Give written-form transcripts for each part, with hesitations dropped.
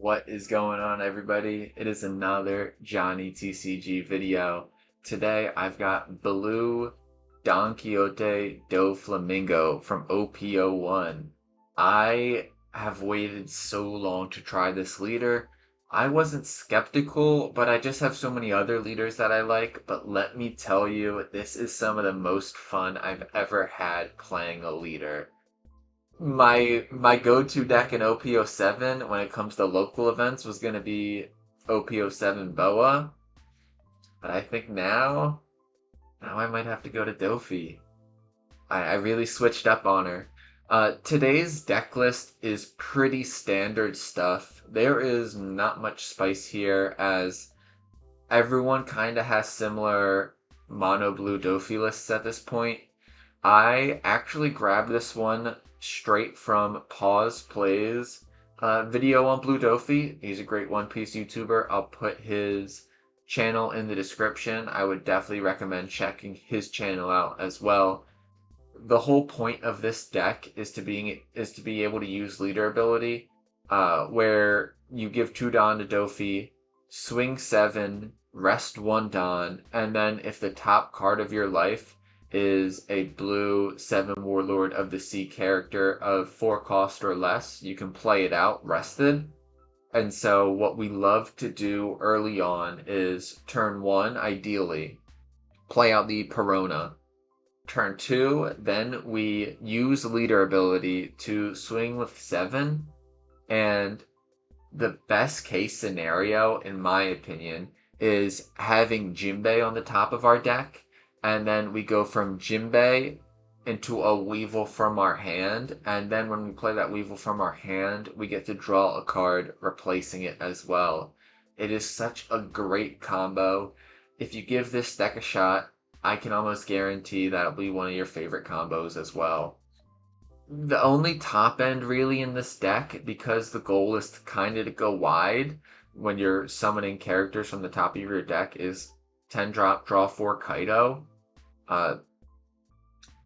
What is going on, everybody? It is another Johnny TCG video. Today I've got Blue Don Quixote Doflamingo from OP01. I have waited so long to try this leader. I wasn't skeptical, but I just have so many other leaders that I like. But let me tell you, this is some of the most fun I've ever had playing a leader. My go-to deck in OP07 when it comes to local events was gonna be OP07 Boa, but I think now I might have to go to Dofi. I really switched up on her. Today's deck list is pretty standard stuff. There is not much spice here as everyone kind of has similar mono blue Dofi lists at this point. I actually grabbed this one straight from Pawse Plays video on Blue Dofi. He's a great One Piece YouTuber. I'll put his channel in the description. I would definitely recommend checking his channel out as well. The whole point of this deck is to be able to use leader ability, where you give 2 Don to Dofi, swing 7, rest 1 Don, and then if the top card of your life is a blue 7 Warlord of the Sea character of 4 cost or less, you can play it out rested. And so what we love to do early on is turn 1, ideally, play out the Perona. Turn 2, then we use leader ability to swing with 7, and the best case scenario, in my opinion, is having Jinbei on the top of our deck, and then we go from Jinbei into a Weevil from our hand, and then when we play that Weevil from our hand, we get to draw a card replacing it as well. It is such a great combo. If you give this deck a shot, I can almost guarantee that'll be one of your favorite combos as well. The only top end really in this deck, because the goal is to kind of go wide when you're summoning characters from the top of your deck, is 10 drop, draw 4 Kaido. Uh,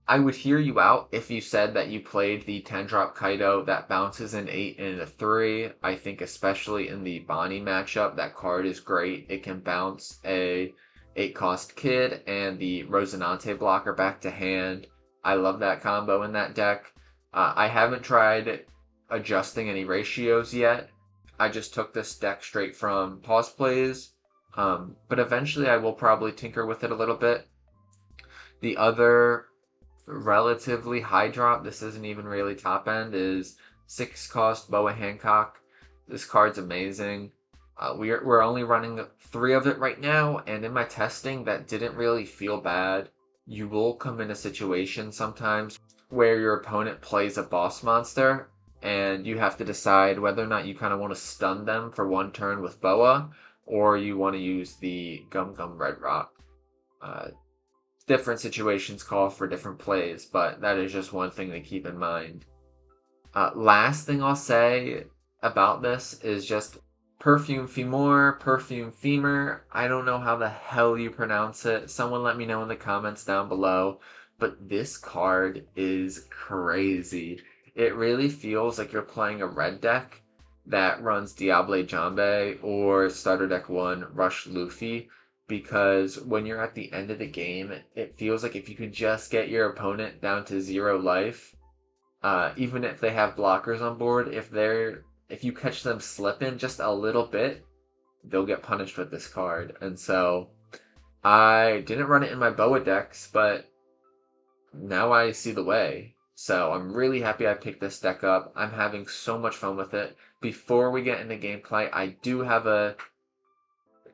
I would hear you out if you said that you played the 10 drop Kaido that bounces an 8 and a 3. I think especially in the Bonnie matchup, that card is great. It can bounce a 8 cost Kid and the Rosinante blocker back to hand. I love that combo in that deck. I haven't tried adjusting any ratios yet. I just took this deck straight from Pawse Plays, but eventually I will probably tinker with it a little bit. The other relatively high drop, this isn't even really top end, is 6 cost Boa Hancock. This card's amazing. We're only running 3 of it right now, and in my testing, that didn't really feel bad. You will come in a situation sometimes where your opponent plays a boss monster, and you have to decide whether or not you kind of want to stun them for 1 turn with Boa, or you want to use the Gum Gum Red Rock. Different situations call for different plays, but that is just one thing to keep in mind. Last thing I'll say about this is just Perfume Femur. I don't know how the hell you pronounce it. Someone let me know in the comments down below. But this card is crazy. It really feels like you're playing a red deck that runs Diable Jambe or Starter Deck 1 Rush Luffy, because when you're at the end of the game, it feels like if you could just get your opponent down to 0 life, even if they have blockers on board, if you catch them slipping just a little bit, they'll get punished with this card. And so I didn't run it in my Boa decks, but now I see the way. So I'm really happy I picked this deck up. I'm having so much fun with it. Before we get into gameplay, I do have a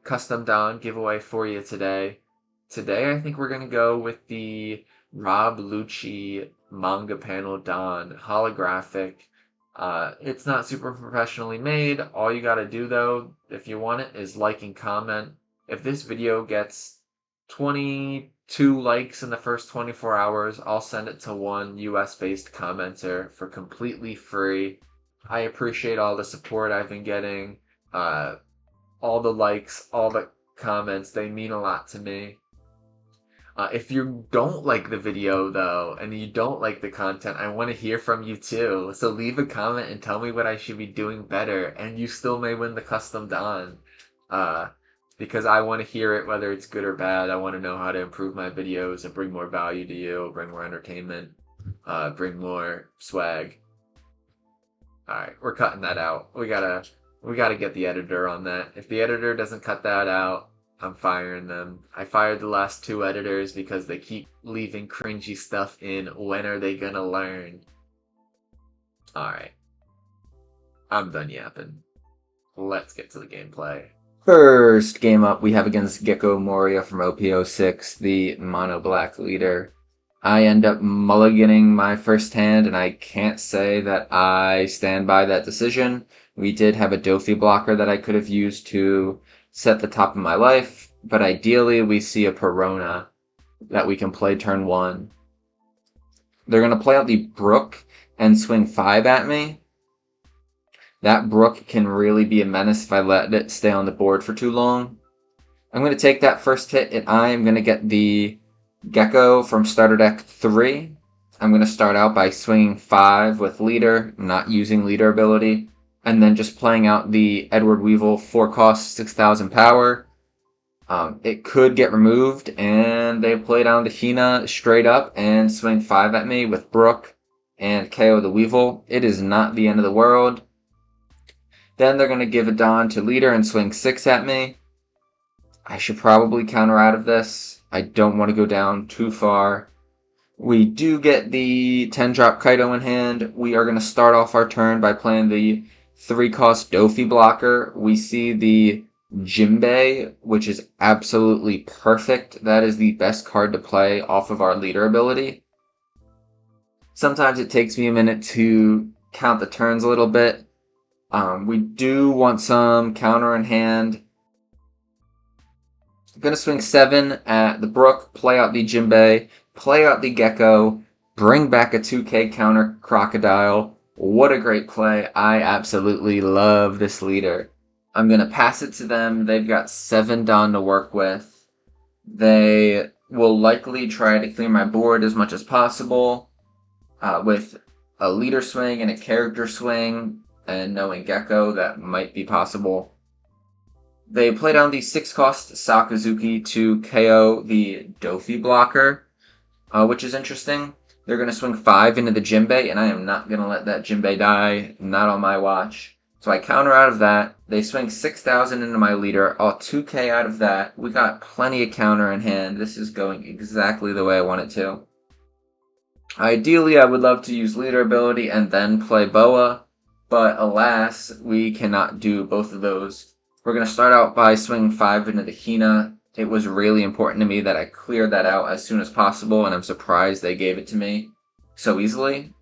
custom Don giveaway for you today. Today I think we're going to go with the Rob Lucci Manga panel Don holographic. It's not super professionally made. All you gotta do though, if you want it, is like and comment. If this video gets 22 likes in the first 24 hours, I'll send it to one US-based commenter for completely free. I appreciate all the support I've been getting. All the likes, all the comments, they mean a lot to me. If you don't like the video though, and you don't like the content, I want to hear from you too. So leave a comment and tell me what I should be doing better, and you still may win the custom Don. Uh, because I want to hear it, whether it's good or bad. I want to know how to improve my videos and bring more value to you, bring more entertainment, bring more swag. All right, we're cutting that out. We gotta get the editor on that. If the editor doesn't cut that out, I'm firing them. I fired the last two editors because they keep leaving cringy stuff in. When are they gonna learn? Alright. I'm done yapping. Let's get to the gameplay. First game up we have against Gecko Moria from OP06, the mono black leader. I end up mulliganing my first hand, and I can't say that I stand by that decision. We did have a Dofi blocker that I could have used to set the top of my life, but ideally we see a Perona that we can play turn 1. They're going to play out the Brook and swing 5 at me. That Brook can really be a menace if I let it stay on the board for too long. I'm going to take that first hit, and I am going to get the Gecko from starter deck 3. I'm going to start out by swinging 5 with leader, not using leader ability, and then just playing out the Edward Weevil 4 cost 6,000 power. It could get removed, and they play down to Hina straight up and swing 5 at me with Brook and KO the Weevil. It is not the end of the world. Then they're going to give a Don to leader and swing 6 at me. I should probably counter out of this. I don't want to go down too far. We do get the 10-drop Kaido in hand. We are going to start off our turn by playing the 3-cost Dofi blocker. We see the Jinbei, which is absolutely perfect. That is the best card to play off of our leader ability. Sometimes it takes me a minute to count the turns a little bit. We do want some counter in hand. I'm going to swing 7 at the Brook, play out the Jinbei, play out the Gecko, bring back a 2k counter Crocodile. What a great play. I absolutely love this leader. I'm going to pass it to them. They've got 7 Don to work with. They will likely try to clear my board as much as possible with a leader swing and a character swing, and knowing Gecko, that might be possible. They play down the 6-cost Sakazuki to KO the Dofi blocker, which is interesting. They're going to swing 5 into the Jinbei, and I am not going to let that Jinbei die, not on my watch. So I counter out of that. They swing 6,000 into my leader, all 2k out of that. We got plenty of counter in hand. This is going exactly the way I want it to. Ideally, I would love to use leader ability and then play Boa, but alas, we cannot do both of those. We're going to start out by swinging 5 into the Hina. It was really important to me that I cleared that out as soon as possible, and I'm surprised they gave it to me so easily.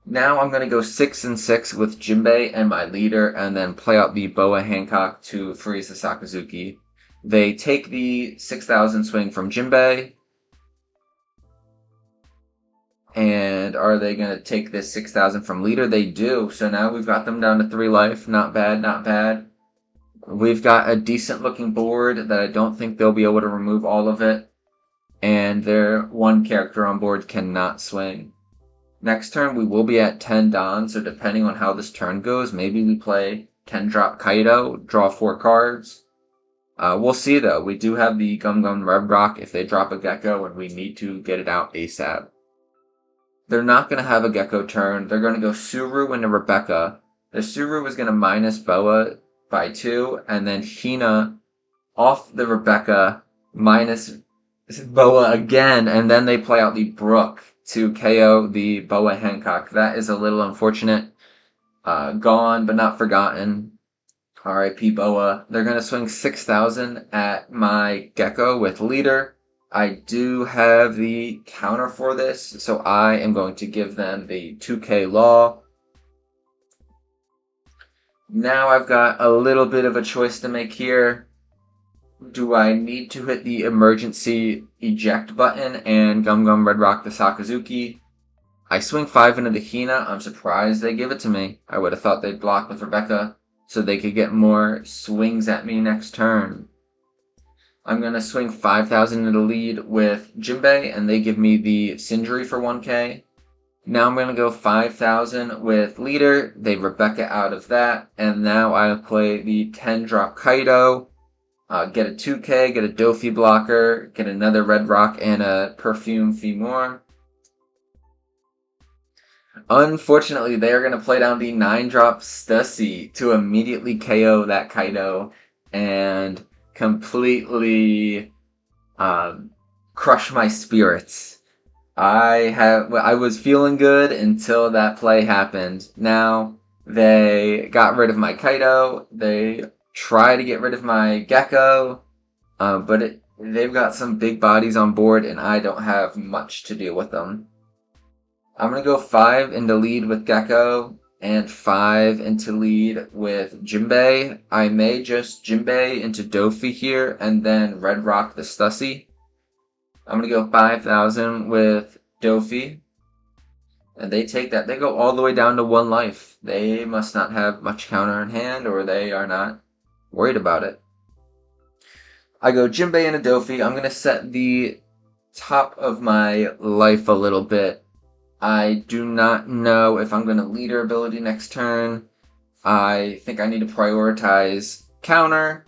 Now I'm going to go 6 and 6 with Jinbei and my leader, and then play out the Boa Hancock to freeze the Sakazuki. They take the 6,000 swing from Jinbei. And are they going to take this 6,000 from leader? They do. So now we've got them down to 3 life. Not bad, not bad. We've got a decent looking board that I don't think they'll be able to remove all of it. And their 1 character on board cannot swing. Next turn we will be at 10 Don, so depending on how this turn goes, maybe we play 10-drop Kaido, draw 4 cards. We'll see though. We do have the Gum Gum Red Rock if they drop a Gecko, and we need to get it out ASAP. They're not going to have a Gecko turn. They're going to go Suru into Rebecca. The Suru is going to minus Boa by 2, and then Hina off the Rebecca minus Boa again, and then they play out the Brook to KO the Boa Hancock. That is a little unfortunate. Gone, but not forgotten. R.I.P. Boa. They're going to swing 6,000 at my Gecko with leader. I do have the counter for this, so I am going to give them the 2k law. Now I've got a little bit of a choice to make here. Do I need to hit the emergency eject button and Gum Gum Red Rock the Sakazuki? I swing 5 into the Hina. I'm surprised they give it to me. I would have thought they'd block with Rebecca so they could get more swings at me next turn. I'm going to swing 5,000 in the lead with Jinbei, and they give me the Sindri for 1k. Now I'm going to go 5,000 with Leader. They Rebecca out of that, and now I'll play the 10-drop Kaido. Get a 2k, get a Dofi blocker, get another Red Rock, and a Perfume Femur. Unfortunately, they are going to play down the 9-drop Stussy to immediately KO that Kaido and completely crush my spirits. I was feeling good until that play happened. Now they got rid of my Kaido. They try to get rid of my Gecko, but they've got some big bodies on board, and I don't have much to deal with them. I'm going to go 5 into lead with Gecko and 5 into lead with Jinbei. I may just Jinbei into Dofi here and then Red Rock the Stussy. I'm going to go 5,000 with Dofi. And they take that. They go all the way down to 1 life. They must not have much counter in hand, or they are not worried about it. I go Jinbei into Dofi. I'm going to set the top of my life a little bit. I do not know if I'm going to leader ability next turn. I think I need to prioritize counter,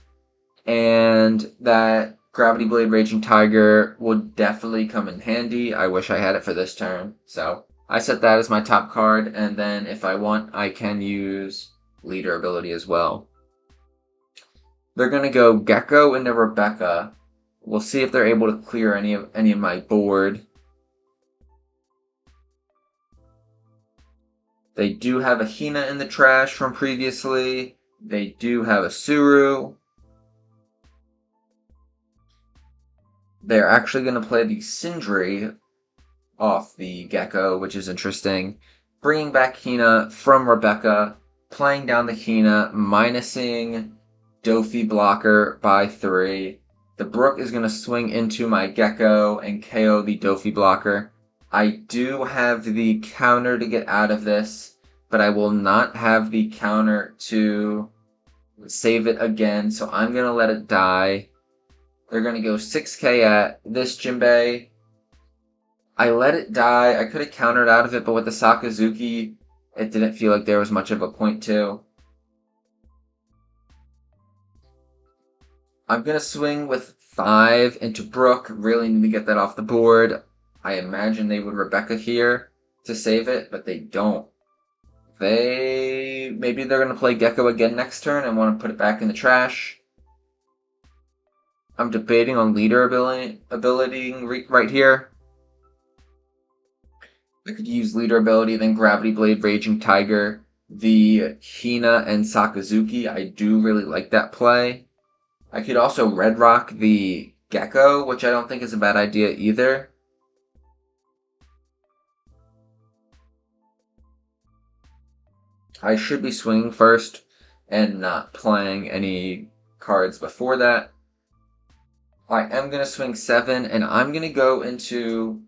and that Gravity Blade Raging Tiger would definitely come in handy. I wish I had it for this turn. So I set that as my top card, and then if I want, I can use leader ability as well. They're going to go Gecko into Rebecca. We'll see if they're able to clear any of my board. They do have a Hina in the trash from previously. They do have a Suru. They're actually going to play the Sindri off the Gecko, which is interesting. Bringing back Hina from Rebecca, playing down the Hina, minusing Dofi blocker by 3. The Brook is going to swing into my Gecko and KO the Dofi blocker. I do have the counter to get out of this, but I will not have the counter to save it again, so I'm going to let it die. They're going to go 6k at this Jinbei. I let it die. I could have countered out of it, but with the Sakazuki, it didn't feel like there was much of a point to. I'm going to swing with 5 into Brook. Really need to get that off the board. I imagine they would Rebecca here to save it, but they don't. Maybe they're going to play Gecko again next turn and want to put it back in the trash. I'm debating on leader ability right here. I could use leader ability, then Gravity Blade, Raging Tiger, the Hina, and Sakazuki. I do really like that play. I could also Red Rock the Gecko, which I don't think is a bad idea either. I should be swinging first and not playing any cards before that. I am going to swing 7, and I'm going to go into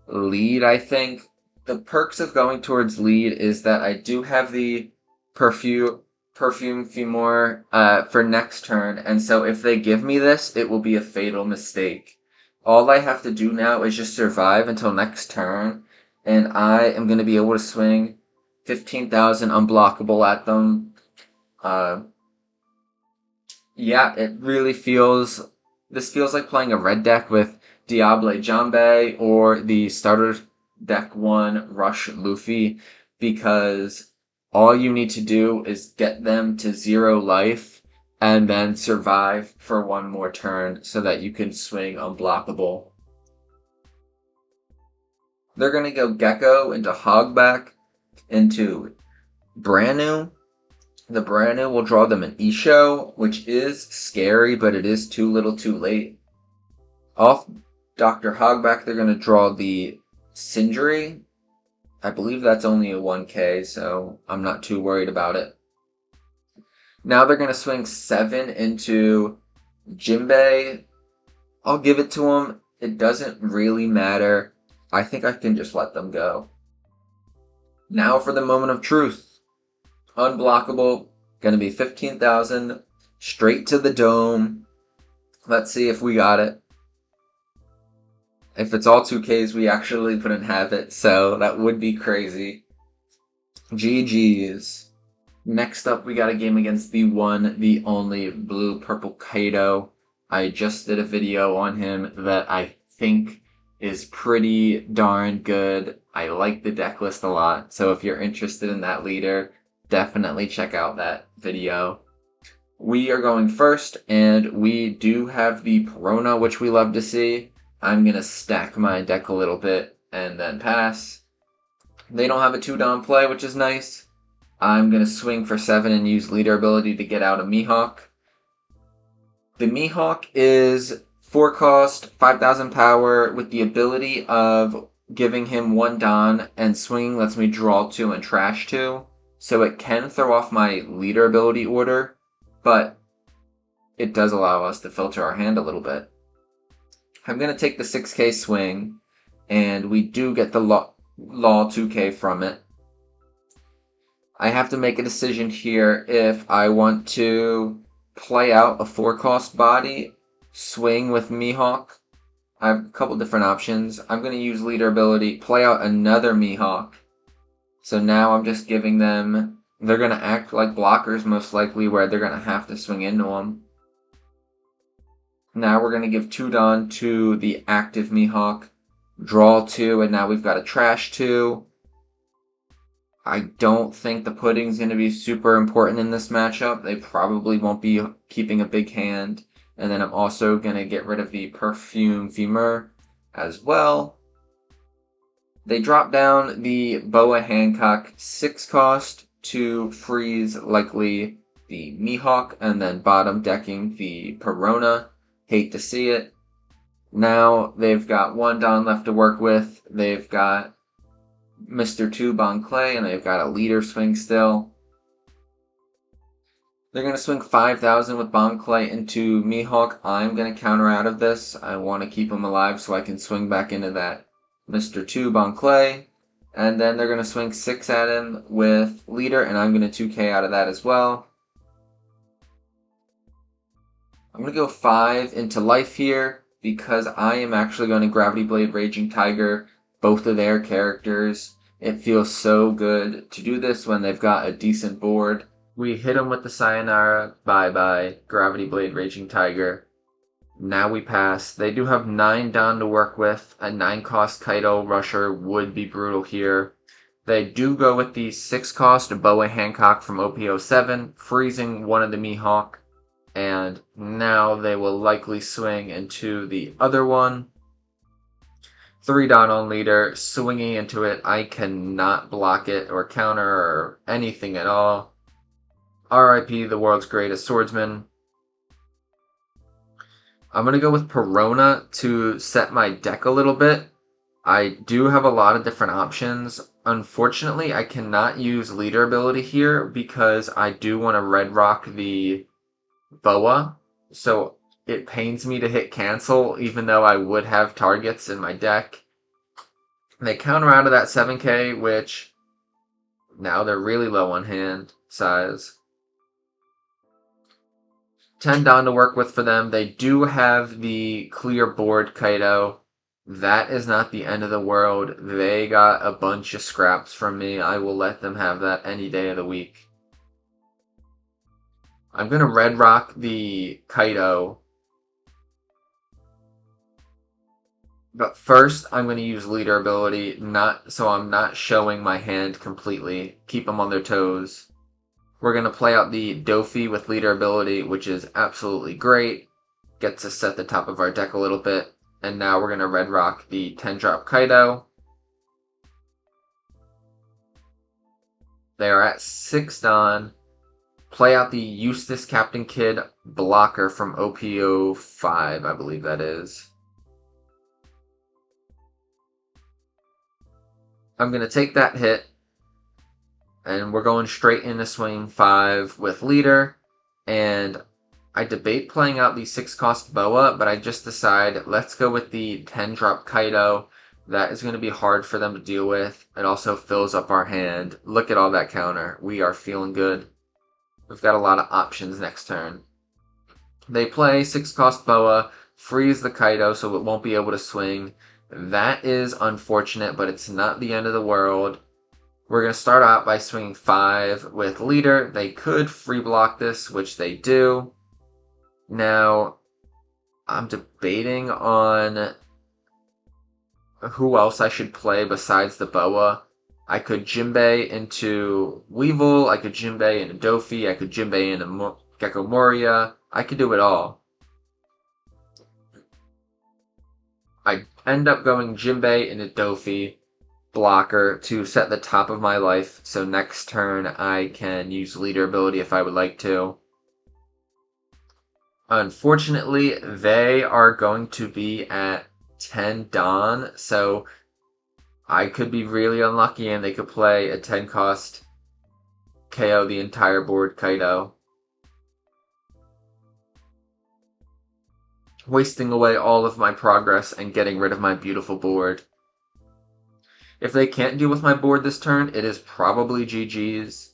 lead, I think. The perks of going towards lead is that I do have the Perfume Femur for next turn, and so if they give me this, it will be a fatal mistake. All I have to do now is just survive until next turn, and I am going to be able to swing 15,000 unblockable at them. Yeah, it really feels... This feels like playing a red deck with Diable Jambe or the starter deck 1 Rush Luffy, because all you need to do is get them to 0 life and then survive for 1 more turn so that you can swing unblockable. They're going to go Gecko into Hogback into Branu. The Branu will draw them an Isho, which is scary, but it is too little too late. Off Dr. Hogback, they're going to draw the Sindri. I believe that's only a 1k, so I'm not too worried about it. Now they're going to swing 7 into Jinbei. I'll give it to them. It doesn't really matter. I think I can just let them go. Now for the moment of truth. Unblockable, going to be 15,000, straight to the dome. Let's see if we got it. If it's all 2Ks, we actually wouldn't have it, so that would be crazy. GG's. Next up, we got a game against the one, the only blue-purple Kaido. I just did a video on him that I think is pretty darn good. I like the deck list a lot, so if you're interested in that leader, definitely check out that video. We are going first, and we do have the Perona, which we love to see. I'm going to stack my deck a little bit and then pass. They don't have a 2-Don play, which is nice. I'm going to swing for 7 and use leader ability to get out a Mihawk. The Mihawk is 4 cost, 5,000 power, with the ability of giving him 1 Don, and swinging lets me draw 2 and trash 2. So it can throw off my leader ability order, but it does allow us to filter our hand a little bit. I'm going to take the 6K swing, and we do get the Law 2K from it. I have to make a decision here if I want to play out a 4-cost body, swing with Mihawk. I have a couple different options. I'm going to use leader ability, play out another Mihawk. So now I'm just giving them, they're going to act like blockers most likely, where they're going to have to swing into them. Now we're going to give 2 Don to the active Mihawk, draw 2, and now we've got a trash 2. I don't think the pudding's going to be super important in this matchup. They probably won't be keeping a big hand. And then I'm also going to get rid of the Perfume Femur as well. They drop down the Boa Hancock 6 cost to freeze likely the Mihawk, and then bottom decking the Perona. Hate to see it. Now they've got 1 Don left to work with. They've got Mr. 2 Bon Clay, and they've got a leader swing still. They're going to swing 5,000 with Bon Clay into Mihawk. I'm going to counter out of this. I want to keep him alive so I can swing back into that Mr. 2 Bon Clay. And then they're going to swing 6 at him with leader, and I'm going to 2K out of that as well. I'm going to go 5 into life here because I am actually going to Gravity Blade Raging Tiger both of their characters. It feels so good to do this when they've got a decent board. We hit them with the Sayonara, bye-bye, Gravity Blade Raging Tiger. Now we pass. They do have 9 Don to work with. A 9-cost Kaido Rusher would be brutal here. They do go with the 6-cost Boa Hancock from OP07, freezing one of the Mihawk. And now they will likely swing into the other one. 3 Don on leader, swinging into it. I cannot block it or counter or anything at all. RIP, the world's greatest swordsman. I'm going to go with Perona to set my deck a little bit. I do have a lot of different options. Unfortunately, I cannot use leader ability here because I do want to red rock the Boa, so it pains me to hit cancel even though I would have targets in my deck. They counter out of that 7K, which now they're really low on hand size. 10 Don to work with for them. They do have the clear board Kaido. That is not the end of the world. They got a bunch of scraps from me. I will let them have that any day of the week. I'm going to red rock the Kaido. But first, I'm going to use leader ability, so I'm not showing my hand completely. Keep them on their toes. We're going to play out the Dofi with leader ability, which is absolutely great. Gets us set the top of our deck a little bit. And now we're going to red rock the 10-drop Kaido. They are at 6 Don. Play out the Eustace Captain Kidd blocker from OP05, I believe that is. I'm going to take that hit, and we're going straight into swing 5 with leader, and I debate playing out the 6-cost Boa, but I just decide let's go with the 10-drop Kaido. That is going to be hard for them to deal with. It also fills up our hand. Look at all that counter. We are feeling good. We've got a lot of options next turn. They play 6-cost Boa, freeze the Kaido so it won't be able to swing. That is unfortunate, but it's not the end of the world. We're going to start out by swinging 5 with leader. They could free block this, which they do. Now, I'm debating on who else I should play besides the Boa. I could Jinbei into Weevil, I could Jinbei into Dofi, I could Jinbei into Gecko Moria. I could do it all. I end up going Jinbei into Dofi, blocker, to set the top of my life, so next turn I can use leader ability if I would like to. Unfortunately, they are going to be at 10 Dawn, so I could be really unlucky and they could play a 10 cost KO the entire board Kaido, wasting away all of my progress and getting rid of my beautiful board. If they can't deal with my board this turn, it is probably GG's.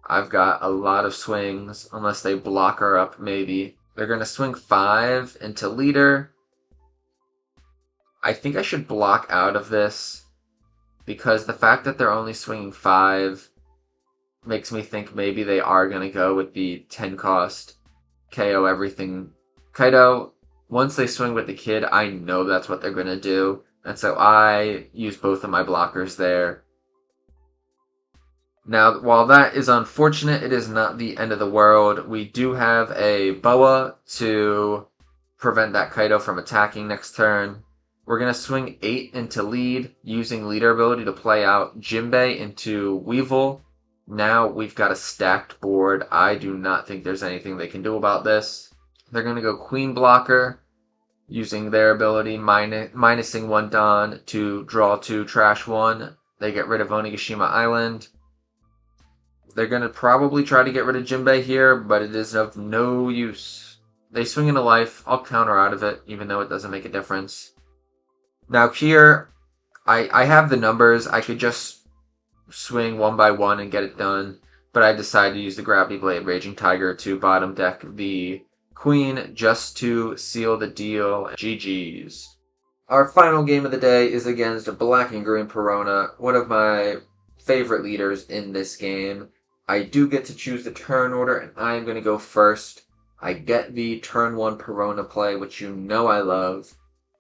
I've got a lot of swings, unless they block her up maybe. They're going to swing 5 into leader. I think I should block out of this, because the fact that they're only swinging 5 makes me think maybe they are going to go with the 10 cost KO everything Kaido. Once they swing with the kid, I know that's what they're going to do, and so I use both of my blockers there. Now, while that is unfortunate, it is not the end of the world. We do have a Boa to prevent that Kaido from attacking next turn. We're going to swing 8 into lead, using leader ability to play out Jinbei into Weevil. Now we've got a stacked board. I do not think there's anything they can do about this. They're going to go Queen Blocker, using their ability, minusing 1 Dawn to draw 2, trash 1. They get rid of Onigashima Island. They're going to probably try to get rid of Jinbei here, but it is of no use. They swing into life. I'll counter out of it, even though it doesn't make a difference. Now here, I have the numbers. I could just swing 1 by 1 and get it done, but I decided to use the Gravity Blade Raging Tiger to bottom deck the Queen just to seal the deal. GG's. Our final game of the day is against Black and Green Perona, one of my favorite leaders in this game. I do get to choose the turn order, and I am going to go first. I get the turn 1 Perona play, which you know I love.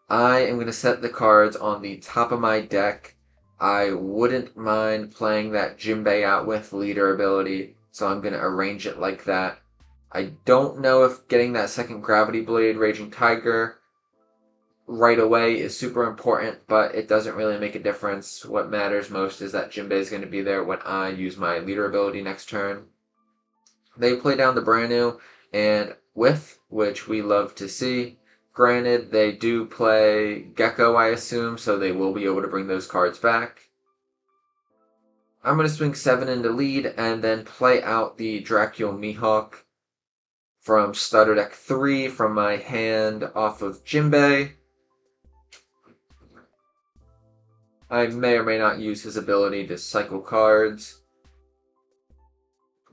I am going to set the cards on the top of my deck. I wouldn't mind playing that Jinbei out with leader ability, so I'm going to arrange it like that. I don't know if getting that second Gravity Blade Raging Tiger right away is super important, but it doesn't really make a difference. What matters most is that Jinbei is going to be there when I use my leader ability next turn. They play down the brand new and Whiff, which we love to see. Granted, they do play Gecko, I assume, so they will be able to bring those cards back. I'm going to swing 7 into lead and then play out the Dracula Mihawk from Starter Deck 3 from my hand off of Jinbei. I may or may not use his ability to cycle cards.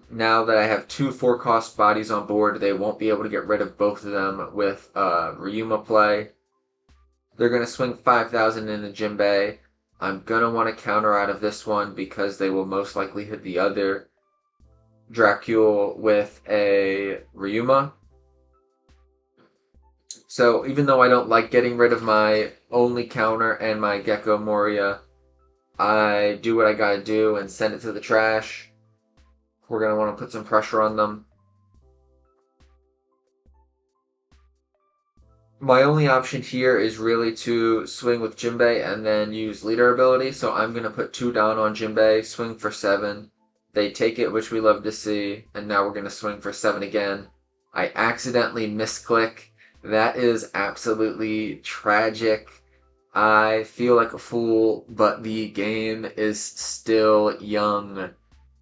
Now that I have 2 4-cost bodies on board, they won't be able to get rid of both of them with Ryuma play. They're going to swing 5,000 into Jinbei. I'm going to want to counter out of this one because they will most likely hit the other Dracula with a Ryuma. So even though I don't like getting rid of my only counter and my Gecko Moria, I do what I gotta do and send it to the trash. We're going to want to put some pressure on them. My only option here is really to swing with Jinbei and then use leader ability, so I'm going to put 2 down on Jinbei, swing for 7. They take it, which we love to see, and now we're going to swing for 7 again. I accidentally misclick. That is absolutely tragic. I feel like a fool, but the game is still young.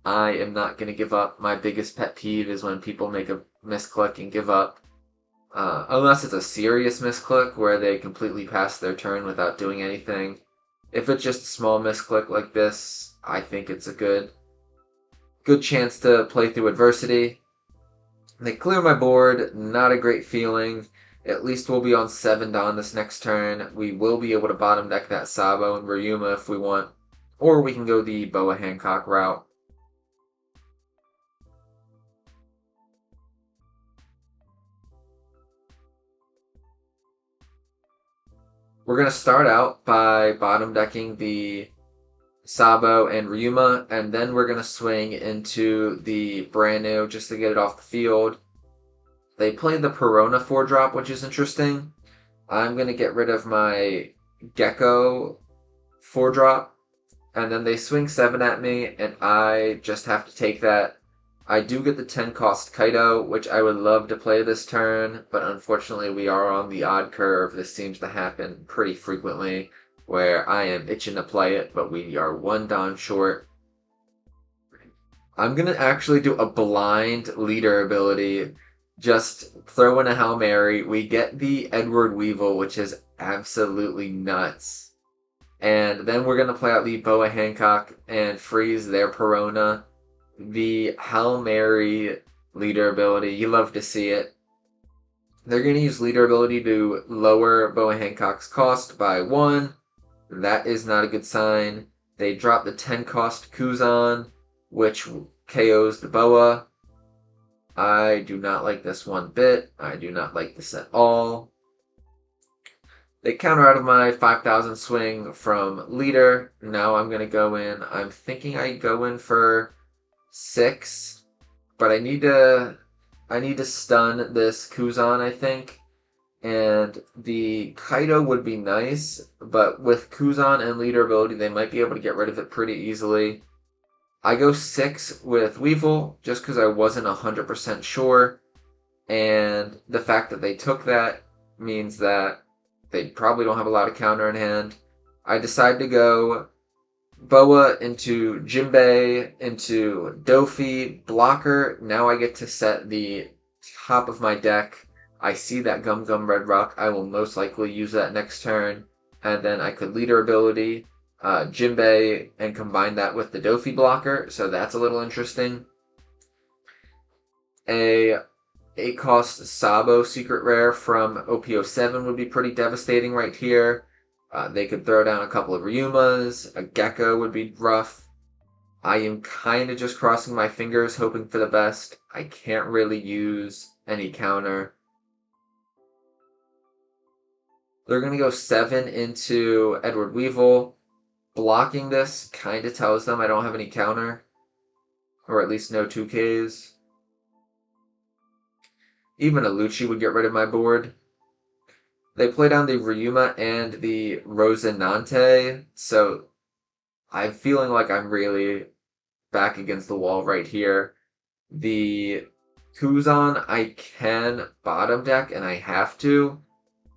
I am not going to give up. My biggest pet peeve is when people make a misclick and give up. Unless it's a serious misclick where they completely pass their turn without doing anything. If it's just a small misclick like this, I think it's a good chance to play through adversity. They clear my board, not a great feeling. At least we'll be on 7 Don this next turn. We will be able to bottom deck that Sabo and Ryuma if we want. Or we can go the Boa Hancock route. We're going to start out by bottom decking the Sabo and Ryuma, and then we're going to swing into the brand new just to get it off the field. They played the Perona 4-drop, which is interesting. I'm going to get rid of my Gecko 4-drop, and then they swing 7 at me, and I just have to take that. I do get the 10 cost Kaido, which I would love to play this turn, but unfortunately we are on the odd curve. This seems to happen pretty frequently, where I am itching to play it, but we are 1 Don short. I'm going to actually do a blind leader ability. Just throw in a Hail Mary. We get the Edward Weevil, which is absolutely nuts. And then we're going to play out the Boa Hancock and freeze their Perona. The Hail Mary leader ability, you love to see it. They're going to use leader ability to lower Boa Hancock's cost by 1. That is not a good sign. They drop the 10 cost Kuzan, which KOs the Boa. I do not like this one bit. I do not like this at all. They counter out of my 5,000 swing from leader. Now I'm going to go in. I'm thinking I go in for 6, but I need to stun this Kuzan, I think. And the Kaido would be nice, but with Kuzan and leader ability, they might be able to get rid of it pretty easily. I go 6 with Weevil, just because I wasn't 100% sure, and the fact that they took that means that they probably don't have a lot of counter in hand. I decide to go Boa into Jinbei, into Dofi, blocker. Now I get to set the top of my deck. I see that Gum Gum Red Rock. I will most likely use that next turn, and then I could leader ability Jinbei and combine that with the Dofi blocker, so that's a little interesting. A 8-cost Sabo secret rare from OP07 would be pretty devastating right here. They could throw down a couple of Ryumas, a Gecko would be rough. I am kind of just crossing my fingers, hoping for the best. I can't really use any counter. They're going to go 7 into Edward Weevil. Blocking this kind of tells them I don't have any counter, or at least no 2Ks. Even a Lucci would get rid of my board. They play down the Ryuma and the Rosinante, so I'm feeling like I'm really back against the wall right here. The Kuzan I can bottom deck, and I have to,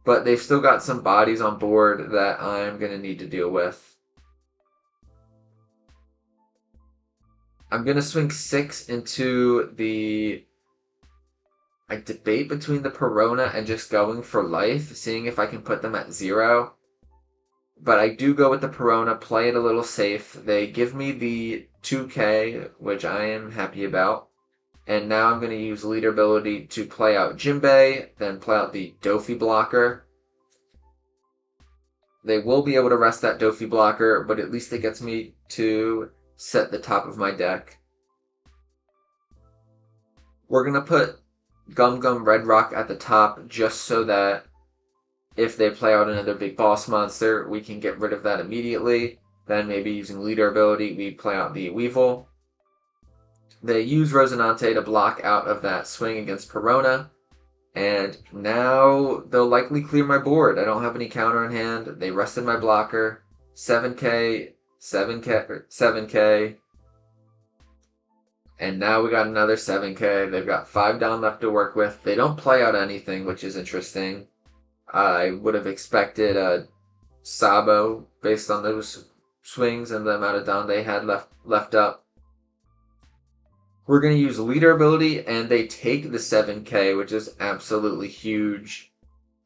but they've still got some bodies on board that I'm going to need to deal with. I'm going to swing 6 into the... I debate between the Perona and just going for life, seeing if I can put them at 0. But I do go with the Perona, play it a little safe. They give me the 2K, which I am happy about. And now I'm going to use leader ability to play out Jinbei, then play out the Dofi blocker. They will be able to rest that Dofi blocker, but at least it gets me to set the top of my deck. We're going to put Gum Gum Red Rock at the top just so that if they play out another big boss monster, we can get rid of that immediately. Then maybe using leader ability, we play out the Weevil. They use Rosinante to block out of that swing against Perona. And now they'll likely clear my board. I don't have any counter in hand. They rested my blocker. 7K, 7K, 7K. And now we got another 7K. They've got 5 down left to work with. They don't play out anything, which is interesting. I would have expected a Sabo based on those swings and the amount of down they had left up. We're going to use leader ability, and they take the 7K, which is absolutely huge.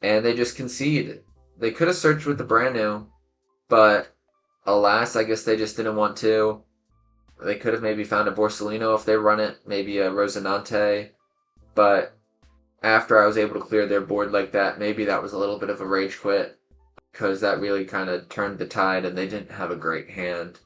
And they just concede. They could have searched with the brand new, but alas, I guess they just didn't want to. They could have maybe found a Borsalino if they run it, maybe a Rosinante. but after I was able to clear their board like that, maybe that was a little bit of a rage quit, because that really kind of turned the tide and they didn't have a great hand.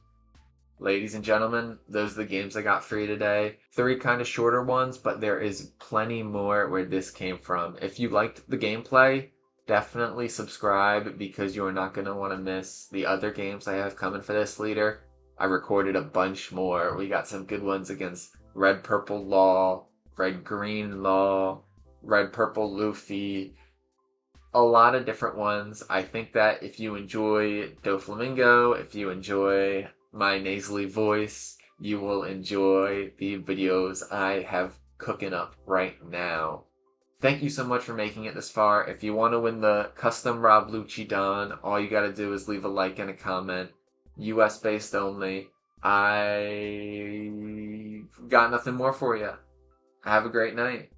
Ladies and gentlemen, those are the games I got for you today. 3 kind of shorter ones, but there is plenty more where this came from. If you liked the gameplay, definitely subscribe because you are not going to want to miss the other games I have coming for this leader. I recorded a bunch more. We got some good ones against Red Purple Law, Red Green Law, Red Purple Luffy, a lot of different ones. I think that if you enjoy Doflamingo, if you enjoy my nasally voice, you will enjoy the videos I have cooking up right now. Thank you so much for making it this far. If you want to win the custom Rob Lucci Don, all you gotta do is leave a like and a comment. US based only. I got nothing more for you. Have a great night.